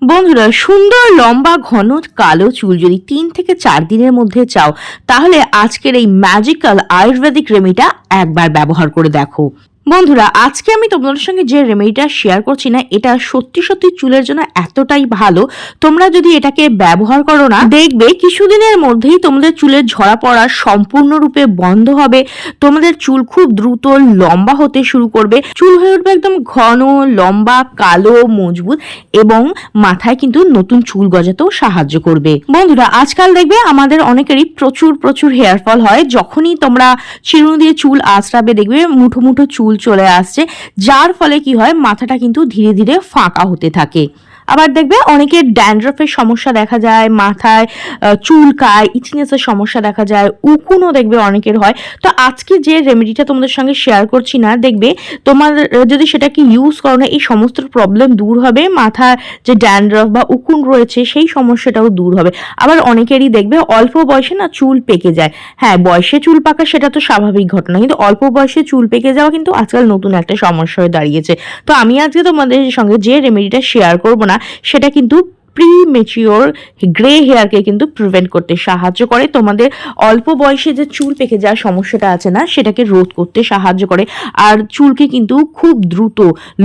বন্ধুরা, সুন্দর লম্বা ঘন কালো চুল যদি ৩ থেকে ৪ দিনের মধ্যে চাও, তাহলে আজকের এই ম্যাজিক্যাল আয়ুর্বেদিক রেমেডিটা একবার ব্যবহার করে দেখো। বন্ধুরা, আজকে আমি তোমাদের সঙ্গে যে রেমেডিটা শেয়ার করছি না, এটা সত্যি সত্যি চুলের জন্য এতটাই ভালো। তোমরা যদি এটাকে ব্যবহার করো না, দেখবে কিছুদিনের মধ্যেই তোমাদের চুলের ঝরা পড়া সম্পূর্ণরূপে বন্ধ হবে। তোমাদের চুল খুব দ্রুত লম্বা হতে শুরু করবে, চুল হয়ে উঠবে একদম ঘন, লম্বা, কালো, মজবুত এবং মাথায় কিন্তু নতুন চুল গজাতেও সাহায্য করবে। বন্ধুরা, আজকাল দেখবে আমাদের অনেকেরই প্রচুর প্রচুর হেয়ার ফল হয়। যখনই তোমরা চিরুনি দিয়ে চুল আঁচড়াবে, দেখবে মুঠো মুঠো চুল চলে আসছে, যার ফলে কি হয়, মাথাটা কিন্তু ধীরে ধীরে ফাঁকা হতে থাকে। আবার দেখবে অনেকের ড্যান্ড্রফের সমস্যা দেখা যায়, মাথায় চুলকায়, ইচিনেসের সমস্যা দেখা যায়, উকুনও দেখবে অনেকের হয়। তো আজকে যে রেমেডিটা তোমাদের সঙ্গে শেয়ার করছি না, দেখবে তোমার যদি সেটাকে ইউজ করো না, এই সমস্ত প্রবলেম দূর হবে। মাথার যে ড্যান্ড্রফ বা উকুন রয়েছে সেই সমস্যাটাও দূর হবে। আবার অনেকেরই দেখবে অল্প বয়সে না চুল পেকে যায়। হ্যাঁ, বয়সে চুল পাকা সেটা তো স্বাভাবিক ঘটনা, কিন্তু অল্প বয়সে চুল পেকে যাওয়া কিন্তু আজকাল নতুন একটা সমস্যা হয়ে দাঁড়িয়েছে। তো আমি আজকে তোমাদের সঙ্গে যে রেমেডিটা শেয়ার করবো না, সেটা কিন্তু প্রি মেচিওর গ্রে হেয়ারকে কিন্তু প্রিভেন্ট করতে সাহায্য করে। তোমাদের অল্প বয়সে যে চুল পেকে যাওয়ার সমস্যাটা আছে না, সেটাকে রোধ করতে সাহায্য করে। আর চুলকে কিন্তু খুব দ্রুত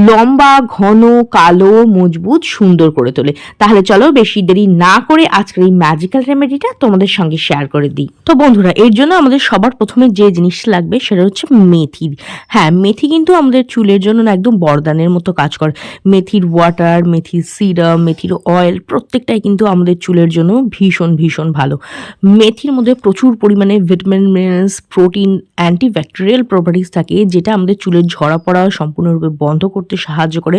লম্বা, ঘন, কালো, মজবুত, সুন্দর করে তোলে। তাহলে চলো বেশি দেরি না করে আজকের এই ম্যাজিক্যাল রেমেডিটা তোমাদের সঙ্গে শেয়ার করে দিই। তো বন্ধুরা, এর জন্য আমাদের সবার প্রথমে যে জিনিসটা লাগবে সেটা হচ্ছে মেথি। হ্যাঁ, মেথি কিন্তু আমাদের চুলের জন্য একদম বরদানের মতো কাজ করে। মেথির ওয়াটার, মেথির সিরাম, মেথির অয়েল প্রত্যেকটাই কিন্তু আমাদের চুলের জন্য ভীষণ ভীষণ ভালো। মেথির মধ্যে প্রচুর পরিমাণে vitamin, minerals, protein, antibacterial properties থাকে, যেটা আমাদের চুলের ঝরা পড়া সম্পূর্ণরূপে বন্ধ করতে সাহায্য করে,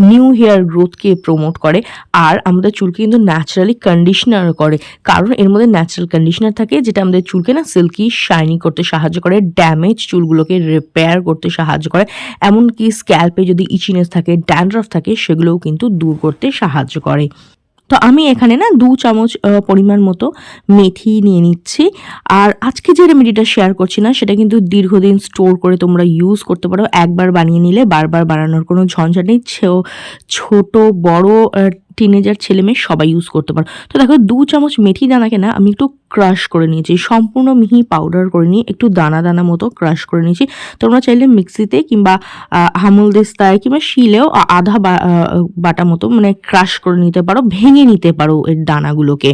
নিউ হেয়ার গ্রোথকে প্রমোট করে, আর আমাদের চুলকে কিন্তু ন্যাচারালি কন্ডিশনার করে। কারণ এর মধ্যে ন্যাচারাল কন্ডিশনার থাকে, যেটা আমাদের চুলকে না সিল্কি শাইনি করতে সাহায্য করে, ড্যামেজ চুলগুলোকে রিপেয়ার করতে সাহায্য করে, এমনকি স্ক্যাল্পে যদি ইচিনেস থাকে, ড্যান্ড্রফ থাকে, সেগুলোও কিন্তু দূর করতে সাহায্য করে। তো আমি এখানে না 2 চামচ পরিমাণ মতো মেথি নিয়ে নিচ্ছি। আর আজকে যে রেমেডিটা শেয়ার করছি না, সেটা কিন্তু দীর্ঘদিন স্টোর করে তোমরা ইউজ করতে পারো। একবার বানিয়ে নিলে বারবার বানানোর কোনো ঝঞ্ঝাট নেই। ছোট বড় টিনেজার ছেলে মেয়ে সবাই ইউজ করতে পারো। তো দেখো, 2 চামচ মেথি দানাকে না আমি একটু ক্রাশ করে নিয়েছি, সম্পূর্ণ মিহি পাউডার করে নিয়ে একটু দানা দানা মতো ক্রাশ করে নিয়েছি। তোমরা চাইলে মিক্সিতে কিংবা হামলদিস্তায় কিংবা শিলেও আধা বাটা মতো মানে ক্রাশ করে নিতে পারো, ভেঙে নিতে পারো এর দানাগুলোকে।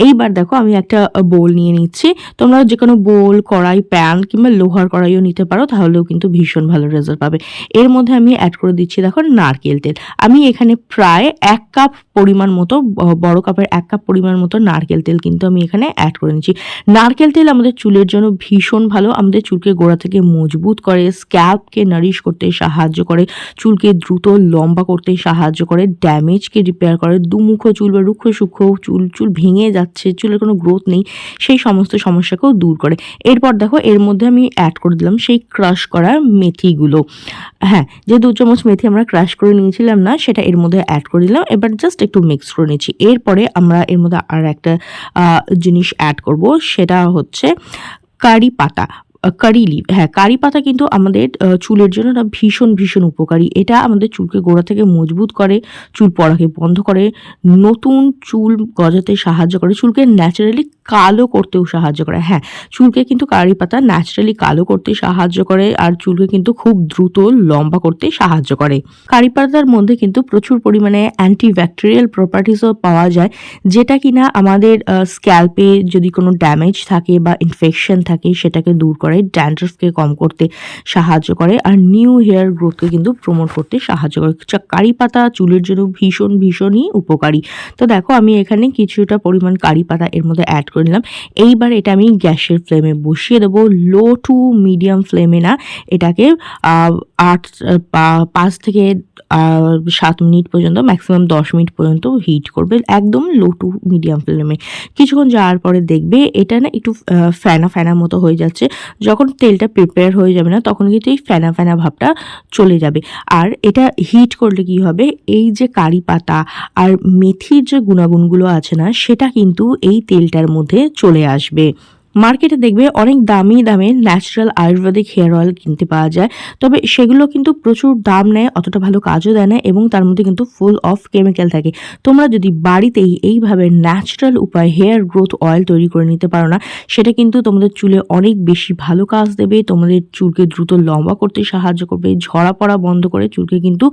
এইবার দেখো, আমি একটা বোল নিয়ে নিচ্ছি। তোমরা যে কোনো বোল, কড়াই, প্যান কিংবা লোহার কড়াইও নিতে পারো, তাহলেও কিন্তু ভীষণ ভালো রেজাল্ট পাবে। এর মধ্যে আমি অ্যাড করে দিচ্ছি দেখো নারকেল তেল। আমি এখানে প্রায় 1 কাপ পরিমাণ মতো, বড় কাপের 1 কাপ পরিমাণ মতো নারকেল তেল কিন্তু আমি এখানে অ্যাড করে নিচ্ছি। নারকেল তেল আমাদের চুলের জন্য ভীষণ ভালো, আমাদের চুলকে গোড়া থেকে মজবুত করে, স্ক্যাল্পকে নারিশ করতে সাহায্য করে, চুলকে দ্রুত লম্বা করতে সাহায্য করে, ড্যামেজকে রিপেয়ার করে, দুমুখো চুল বা রুক্ষ সূক্ষ্ম চুল ভেঙে যাচ্ছে, চুলের কোনো গ্রোথ নেই, সেই সমস্ত সমস্যাকেও দূর করে। এরপর দেখো, এর মধ্যে আমি অ্যাড করে দিলাম সেই ক্রাশ করা মেথিগুলো। হ্যাঁ, যে 2 চামচ মেথি আমরা ক্রাশ করে নিয়েছিলাম না, সেটা এর মধ্যে অ্যাড করে দিলাম। এবার জাস্ট একটু মিক্স করে নিচ্ছি। এরপরে আমরা এর মধ্যে আর একটা জিনিস অ্যাড করব, সেটা হচ্ছে কারি পাতা, কারি লিভ। হ্যাঁ, কারি পাতা কিন্তু আমাদের চুলের জন্য ভীষণ ভীষণ উপকারী। এটা আমাদের চুলকে গোড়া থেকে মজবুত করে, চুল পড়াকে বন্ধ করে, নতুন চুল গজাতে সাহায্য করে, চুলকে ন্যাচারালি কালো করতেও সাহায্য করে। হ্যাঁ, চুলকে কিন্তু কারি পাতা ন্যাচারালি কালো করতে সাহায্য করে, আর চুলকে কিন্তু খুব দ্রুত লম্বা করতে সাহায্য করে। কারি পাতার মধ্যে কিন্তু প্রচুর পরিমাণে অ্যান্টিব্যাকটেরিয়াল প্রপার্টিসও পাওয়া যায়, যেটা কিনা আমাদের স্ক্যাল্পে যদি কোনো ড্যামেজ থাকে বা ইনফেকশন থাকে, সেটাকে দূর করে, ড্যান্ড্রফকে কম করতে সাহায্য করে, আর নিউ হেয়ার গ্রোথকে কিন্তু প্রমোট করতে সাহায্য করে। কারি পাতা চুলের জন্য ভীষণ ভীষণই উপকারী। তো দেখো, আমি এখানে কিছুটা পরিমাণ কারি পাতা এর মধ্যে অ্যাড করে নিলাম। এইবার এটা আমি গ্যাসের ফ্লেমে বসিয়ে দেবো, লো টু মিডিয়াম ফ্লেমে না, এটাকে 5 থেকে 7 মিনিট পর্যন্ত, ম্যাক্সিমাম 10 মিনিট পর্যন্ত হিট করবে, একদম লো টু মিডিয়াম ফ্লেমে। কিছুক্ষণ যাওয়ার পরে দেখবে এটা না একটু ফেনা ফেনা মতো হয়ে যাচ্ছে। যখন তেলটা প্রিপেয়ার হয়ে যাবে না, তখন কিন্তু এই ফেনা ফেনা ভাবটা চলে যাবে। আর এটা হিট করলে কি হবে, এই যে কারি পাতা আর মেথির যে গুণাগুণগুলো আছে না, সেটা কিন্তু এই তেলটার মধ্যে চলে আসবে। মার্কেটে দেখবে অনেক দামি দামের ন্যাচারাল আয়ুর্বেদিক হেয়ার অয়েল কিনতে পাওয়া যায়, তবে সেগুলো কিন্তু প্রচুর দাম নেয়, অতটা ভালো কাজও দেয় না এবং তার মধ্যে কিন্তু ফুল অফ কেমিক্যাল থাকে। তোমরা যদি বাড়িতেই এইভাবে ন্যাচারাল উপায় হেয়ার গ্রোথ অয়েল তৈরি করে নিতে পারো না, সেটা কিন্তু তোমাদের চুলে অনেক বেশি ভালো কাজ দেবে, তোমাদের চুলকে দ্রুত লম্বা করতে সাহায্য করবে, ঝরা পড়া বন্ধ করে চুলকে কিন্তু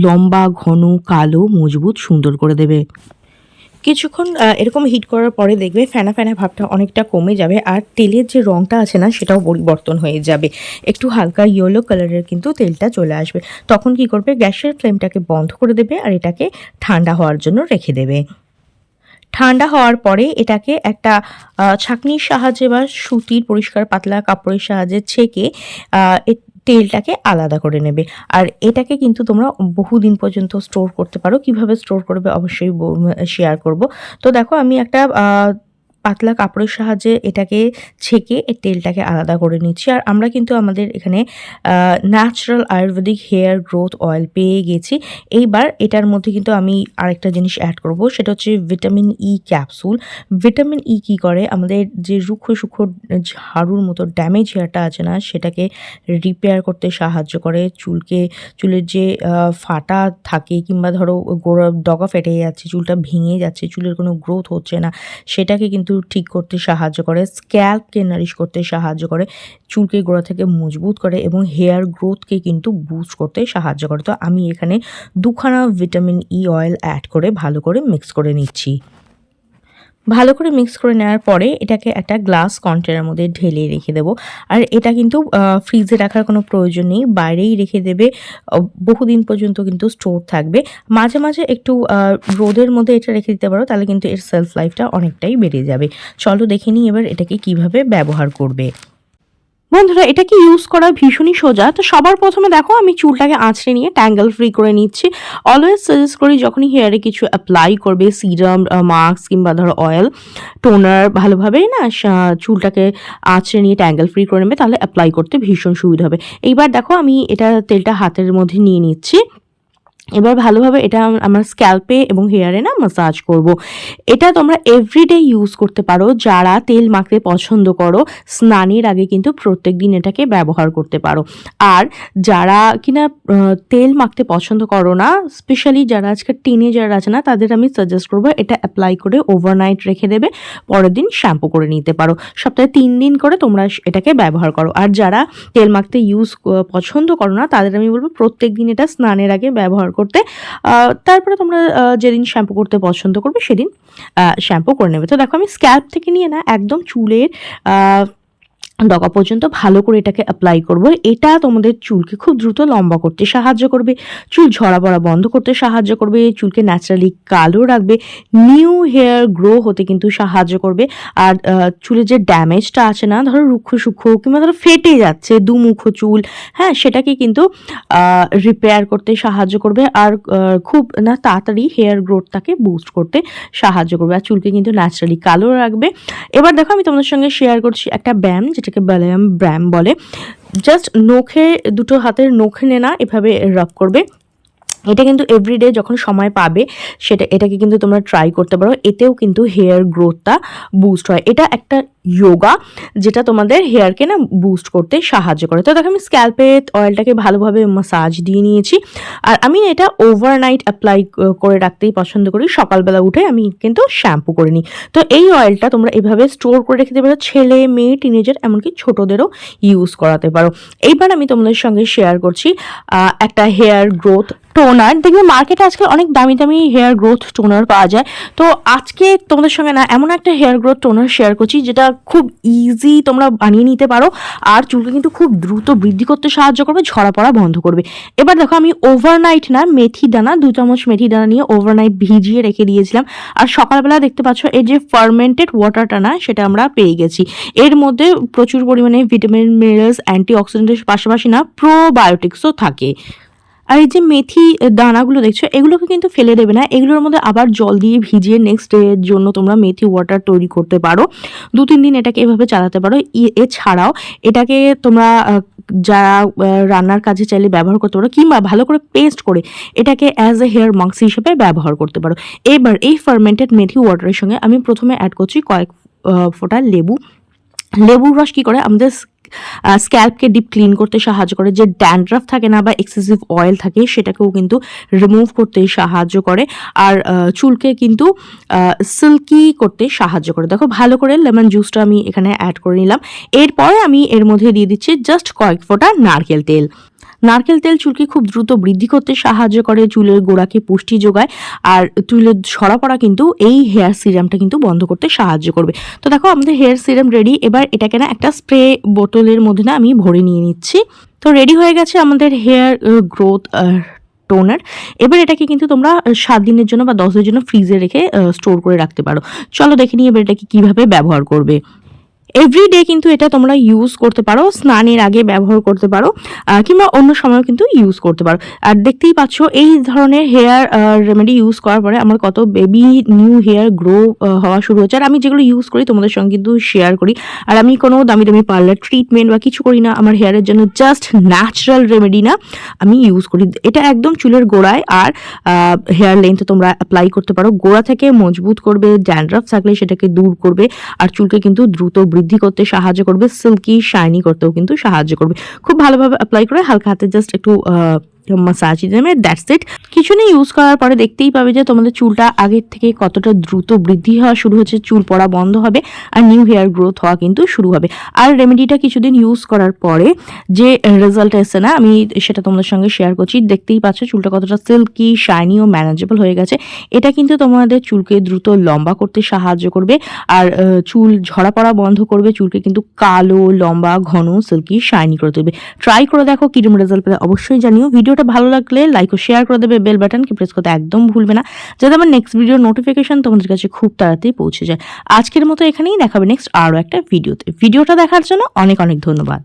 লম্বা, ঘন, কালো, মজবুত, সুন্দর করে দেবে। কিছুক্ষণ এরকম হিট করার পরে দেখবে ফেনা ফেনা ভাবটা অনেকটা কমে যাবে আর তেলের যে রঙটা আছে না সেটাও পরিবর্তন হয়ে যাবে, একটু হালকা ইয়েলো কালারের কিন্তু তেলটা চলে আসবে। তখন কি করবে, গ্যাসের ফ্লেমটাকে বন্ধ করে দেবে আর এটাকে ঠান্ডা হওয়ার জন্য রেখে দেবে। ঠান্ডা হওয়ার পরে এটাকে একটা ছাঁকনির সাহায্যে বা সুতির পরিষ্কার পাতলা কাপড়ের সাহায্যে ছেঁকে তেলটাকে আলাদা করে নেবে। আর এটাকে কিন্তু তোমরা বহুদিন পর্যন্ত স্টোর করতে পারো। কিভাবে স্টোর করবে অবশ্যই শেয়ার করব। তো দেখো আমি একটা পাতলা কাপড়ের সাহায্যে এটাকে ছেঁকে এই তেলটাকে আলাদা করে নিচ্ছি। আর আমরা কিন্তু আমাদের এখানে natural Ayurvedic hair growth oil পেয়ে গেছি। এইবার এটার মধ্যে কিন্তু আমি আরেকটা জিনিস অ্যাড করব, সেটা হচ্ছে vitamin E capsule. Vitamin E কী করে, আমাদের যে রুক্ষ সূক্ষ্ম ঝাড়ুর মতো ড্যামেজ হেয়ারটা আছে না সেটাকে রিপেয়ার করতে সাহায্য করে। চুলের যে ফাটা থাকে কিংবা ধরো গোড়া ডগা ফেটে যাচ্ছে, চুলটা ভেঙে যাচ্ছে, চুলের কোনো গ্রোথ হচ্ছে না, সেটাকে কিন্তু ঠিক করতে সাহায্য করে। স্ক্যাল্পকে নারিশ করতে সাহায্য করে, চুলকে গোড়া থেকে মজবুত করে এবং হেয়ার গ্রোথকে কিন্তু বুস্ট করতে সাহায্য করে। তো আমি এখানে 2খানা ভিটামিন ই অয়েল অ্যাড করে ভালো করে মিক্স করে নিচ্ছি। ভালো করে মিক্স করে নেওয়ার পরে এটাকে একটা গ্লাস কন্টেনারের মধ্যে ঢেলে রেখে দেবো। আর এটা কিন্তু ফ্রিজে রাখার কোনো প্রয়োজন নেই, বাইরেই রেখে দেবে, বহুদিন পর্যন্ত কিন্তু স্টোর থাকবে। মাঝে মাঝে একটু রোদের মধ্যে এটা রেখে দিতে পারো, তাহলে কিন্তু এর সেলফ লাইফটা অনেকটাই বেড়ে যাবে। চলো দেখে নিই এবার এটাকে কিভাবে ব্যবহার করবে। বন্ধুরা, এটাকে ইউজ করা ভীষণই সোজা। তো সবার প্রথমে দেখো আমি চুলটাকে আঁচড়ে নিয়ে ট্যাঙ্গেল ফ্রি করে নিচ্ছি। অলওয়েজ সাজেস্ট করি যখনই হেয়ারে কিছু অ্যাপ্লাই করবে, সিরাম, মাস্ক কিংবা ধরো অয়েল, টোনার, ভালোভাবে না চুলটাকে আঁচড়ে নিয়ে ট্যাঙ্গেল ফ্রি করে নেবে, তাহলে অ্যাপ্লাই করতে ভীষণ সুবিধা হবে। এইবার দেখো আমি তেলটা হাতের মধ্যে নিয়ে নিচ্ছি। এবার ভালোভাবে এটা আমার স্ক্যাল্পে এবং হেয়ারে না মাসাজ করব। এটা তোমরা এভরিডে ইউজ করতে পারো। যারা তেল মাখতে পছন্দ করো, স্নানের আগে কিন্তু প্রত্যেক দিন এটাকে ব্যবহার করতে পারো। আর যারা কিনা তেল মাখতে পছন্দ করো না, স্পেশালি যারা আজকে টিনেজার আছে না, তাদের আমি সাজেস্ট করবো এটা অ্যাপ্লাই করে ওভারনাইট রেখে দেবে, পরের দিন শ্যাম্পু করে নিতে পারো। সপ্তাহে 3 দিন করে তোমরা এটাকে ব্যবহার করো। আর যারা তেল মাখতে পছন্দ করো না, তাদের আমি বলবো প্রত্যেক দিন এটা স্নানের আগে ব্যবহার করতে। তারপরে তোমরা যেদিন শ্যাম্পু করতে পছন্দ করবে সেদিন শ্যাম্পু করে নেবে। তো দেখো আমি স্ক্যাল্প থেকে নিয়ে না একদম চুলের ডগা পর্যন্ত ভালো করে এটাকে অ্যাপ্লাই করব। এটা তোমাদের চুলকে খুব দ্রুত লম্বা করতে সাহায্য করবে, চুল ঝরা পড়া বন্ধ করতে সাহায্য করবে, চুলকে ন্যাচারালি কালো রাখবে, নিউ হেয়ার গ্রো হতে কিন্তু সাহায্য করবে। আর চুলের যে ড্যামেজটা আছে না, ধরো রুক্ষ সূক্ষ্ম কিংবা ধরো ফেটে যাচ্ছে দুমুখো চুল, হ্যাঁ, সেটাকে কিন্তু রিপেয়ার করতে সাহায্য করবে। আর খুব না তাড়াতাড়ি হেয়ার গ্রোথটাকে বুস্ট করতে সাহায্য করবে, আর চুলকে কিন্তু ন্যাচারালি কালো রাখবে। এবার দেখো আমি তোমাদের সঙ্গে শেয়ার করছি একটা ব্যায়াম, যেটাকে ব্যায়াম ব্যায়াম বলে। জাস্ট নখে, দুটো হাতের নখে না এভাবে রাব করবে। এটা কিন্তু এভরিডে যখন সময় পাবে এটাকে কিন্তু তোমরা ট্রাই করতে পারো। এতেও কিন্তু হেয়ার গ্রোথটা বুস্ট হয়। এটা একটা যোগা যেটা তোমাদের হেয়ারকে না বুস্ট করতে সাহায্য করে। তো দেখো আমি স্ক্যাল্পে অয়েলটাকে ভালোভাবে মাসাজ দিয়ে নিয়েছি। আর আমি এটা ওভারনাইট অ্যাপ্লাই করে রাখতেই পছন্দ করি, সকালবেলা উঠে আমি কিন্তু শ্যাম্পু করে নিই। তো এই অয়েলটা তোমরা এভাবে স্টোর করে রেখে দিতে পারো, ছেলে মেয়ে টিনেজার এমনকি ছোটোদেরও ইউজ করাতে পারো। এইবার আমি তোমাদের সঙ্গে শেয়ার করছি একটা হেয়ার গ্রোথ টোনার। দেখবে মার্কেটে আজকাল অনেক দামি দামি হেয়ার গ্রোথ টোনার পাওয়া যায়। তো আজকে তোমাদের সঙ্গে না এমন একটা হেয়ার গ্রোথ টোনার শেয়ার করছি যেটা খুব ইজি তোমরা বানিয়ে নিতে পারো, আর চুলকে কিন্তু খুব দ্রুত বৃদ্ধি করতে সাহায্য করবে, ঝরা পড়া বন্ধ করবে। এবার দেখো আমি ওভারনাইট না মেথি দানা 2 চামচ মেথি দানা নিয়ে ওভারনাইট ভিজিয়ে রেখে দিয়েছিলাম। আর সকালবেলা দেখতে পাচ্ছ এই যে ফার্মেন্টেড ওয়াটারটা না, সেটা আমরা পেয়ে গেছি। এর মধ্যে প্রচুর পরিমাণে ভিটামিন, মিনারেলস, অ্যান্টিঅক্সিডেন্টের পাশাপাশি না প্রোবায়োটিক্সও থাকে। আর এই যে মেথি দানাগুলো দেখছো, এগুলোকে কিন্তু ফেলে দেবে না, এগুলোর মধ্যে আবার জল দিয়ে ভিজিয়ে নেক্সট ডের জন্য তোমরা মেথি ওয়াটার তৈরি করতে পারো। 2-3 দিন এটাকে এভাবে চালাতে পারো। এছাড়াও এটাকে তোমরা যারা রান্নার কাজে চাইলে ব্যবহার করতে পারো, কিংবা ভালো করে পেস্ট করে এটাকে অ্যাজ এ হেয়ার মাস্ক হিসেবে ব্যবহার করতে পারো। এবার এই ফার্মেন্টেড মেথি ওয়াটারের সঙ্গে আমি প্রথমে অ্যাড করছি কয়েক ফোঁটা লেবু। লেবুর রস কি করে আমাদের স্ক্যাল্পকে ডিপ ক্লিন করতে সাহায্য করে, যে ড্যান্ড্রাফ থাকে না বা এক্সেসিভ অয়েল থাকে সেটাকেও কিন্তু রিমুভ করতে সাহায্য করে, আর চুলকে কিন্তু সিল্কি করতে সাহায্য করে। দেখো ভালো করে লেমন জুসটা আমি এখানে অ্যাড করে নিলাম। এরপরে আমি এর মধ্যে দিয়ে দিচ্ছি জাস্ট কয়েক ফোঁটা নারকেল তেল। নারকেল তেল চুলকে খুব দ্রুত বৃদ্ধি করতে সাহায্য করে, চুলের গোড়াকে পুষ্টি যোগায়, আর চুলের ঝরা পড়া কিন্তু এই হেয়ার সিরামটা কিন্তু বন্ধ করতে সাহায্য করবে। তো দেখো আমাদের হেয়ার সিরাম রেডি। এবার এটাকে না একটা স্প্রে বোতলের মধ্যে না আমি ভরে নিয়ে নিচ্ছি। তো রেডি হয়ে গেছে আমাদের হেয়ার গ্রোথ টোনার। এবার এটাকে কিন্তু তোমরা 7 দিনের জন্য বা 10 দিনের জন্য ফ্রিজে রেখে স্টোর করে রাখতে পারো। চলো দেখে নিই এবার এটাকে কিভাবে ব্যবহার করবে। এভরিডে কিন্তু এটা তোমরা ইউজ করতে পারো, স্নানের আগে ব্যবহার করতে পারো, কিংবা অন্য সময়ও কিন্তু ইউজ করতে পারো। আর দেখতেই পাচ্ছ এই ধরনের হেয়ার রেমেডি ইউজ করার পরে আমার কত বেবি নিউ হেয়ার গ্রো হওয়া শুরু হচ্ছে। আর আমি যেগুলো ইউজ করি তোমাদের সঙ্গে কিন্তু শেয়ার করি। আর আমি কোনো দামি দামি পার্লার ট্রিটমেন্ট বা কিছু করি না, আমার হেয়ারের জন্য জাস্ট ন্যাচারাল রেমেডি না আমি ইউজ করি। এটা একদম চুলের গোড়ায় আর হেয়ার লেন্থে তোমরা অ্যাপ্লাই করতে পারো। গোড়া থেকে মজবুত করবে, ড্যান্ড্রাফ থাকলে সেটাকে দূর করবে, আর চুলকে কিন্তু দ্রুত বৃদ্ধি করতে সাহায্য করবে, সিল্কি শাইনি করতেও কিন্তু সাহায্য করবে। খুব ভালোভাবে অ্যাপ্লাই করে হালকা হাতে জাস্ট একটু মাসাজ দেবে, দ্যাটস ইট। কিছু নেই, ইউজ করার পরে দেখতেই পাবে যে তোমাদের চুলটা আগের থেকে কতটা দ্রুত বৃদ্ধি হওয়া শুরু হচ্ছে, চুল পড়া বন্ধ হবে, আর নিউ হেয়ার গ্রোথ হওয়া কিন্তু শুরু হবে। আর রেমেডিটা কিছুদিন ইউজ করার পরে যে রেজাল্ট এসে না আমি সেটা তোমাদের সঙ্গে শেয়ার করছি। দেখতেই পাচ্ছ চুলটা কতটা সিল্কি শাইনি ও ম্যানেজেবল হয়ে গেছে। এটা কিন্তু তোমাদের চুলকে দ্রুত লম্বা করতে সাহায্য করবে, আর চুল ঝরা পড়া বন্ধ করবে, চুলকে কিন্তু কালো লম্বা ঘন সিল্কি শাইনি করে দেবে। ট্রাই করে দেখো, কিরকম রেজাল্ট পেলে অবশ্যই জানিও। ভিডিওটা ভালো লাগলে লাইক ও শেয়ার করে দেবে, বেল বাটনকে প্রেস করতে একদম ভুলবে না, যাতে আমার নেক্সট ভিডিওর নোটিফিকেশন তোমাদের কাছে খুব তাড়াতাড়ি পৌঁছে যায়। আজকের মতো এখানেই দেখাবে নেক্সট আরও একটা ভিডিওতে। ভিডিওটা দেখার জন্য অনেক অনেক ধন্যবাদ।